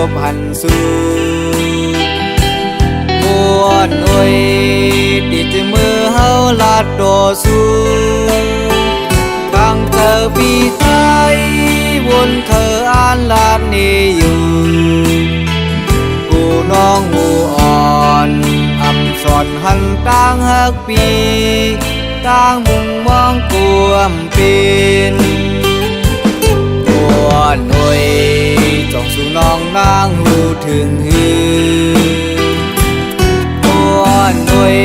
บหันสู่บวนหน่วยติดมือเฮาลาดโดสู่ฟังเธอปีไทยวนเธออ่านลาดนี้อยู่กูน้องหูอ่อนอำสอนหันต่างหักปีต่างมุงมองกวมปีนตัวหน่วยจ้องสู่น้องนางหูถึงหือตัวหน่วย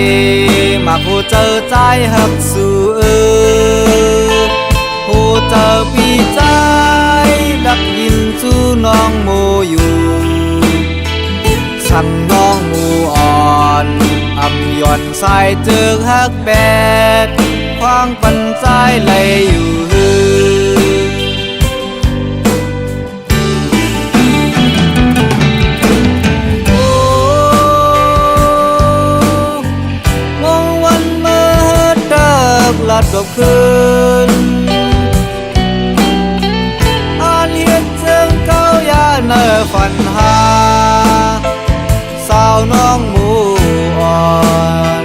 มาผู้เจอใจหักสู่ผู้เจอปีใจดักยินสู่น้องโมอยู่สั่งน้องหมูอ่อนอำย่อนสายเจอหักแบดควางปันใจเลยอยู่หือมองวันเมื่อเดิกลัดดอกคืนอาเลียนเชิงเก้ายาเนอฝันหาสาวน้องหมูอ่อน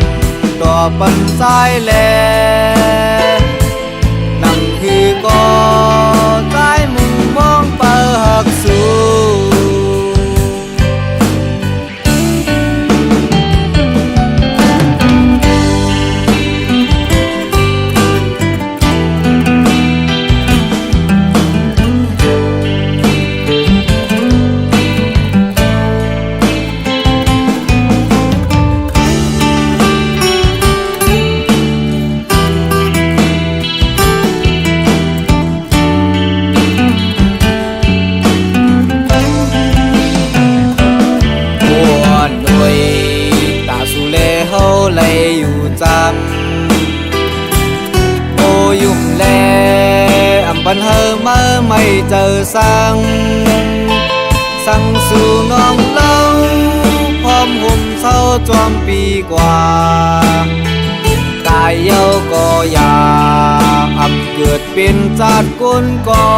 ต่อปันใจแลนั่งคือก่อใจมุงมองเปิหักสู่เลยอยู่จำโอยุ่มแลอำบันเฮอเมื่อไม่เจอสั่งสู่น้องเล่าพร้อมห่มเศร้าจอมปีกว่ากายเย้าก็อยากอำเกิดเป็นจัดกุนก่อ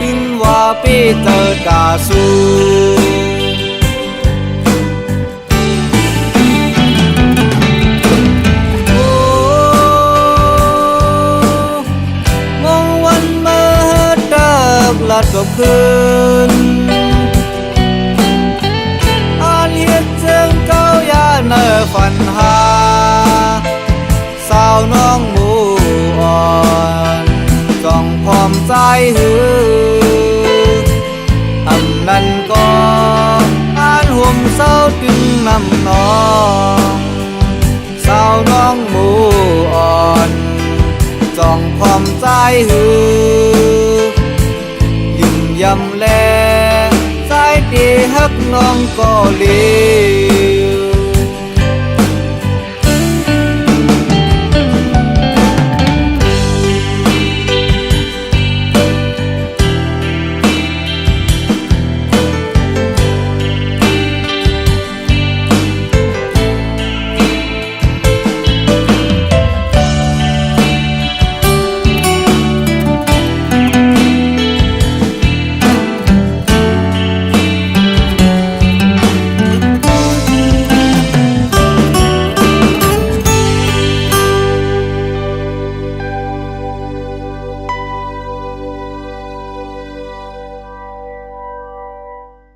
ถึงว่าปีเจอกาสู่ลัดดอกคืนอาเลียนเชิงเก้ายาเนอฝันหาสาวน้องหมูอ่อนจ้องพร้อมใจหืออำนั้นก็อ่านห่มเศร้าตึงนำน้องสาวน้องหมูอ่อนจ้องพร้อมใจหือยำแลสายตีฮักน้องก็ลี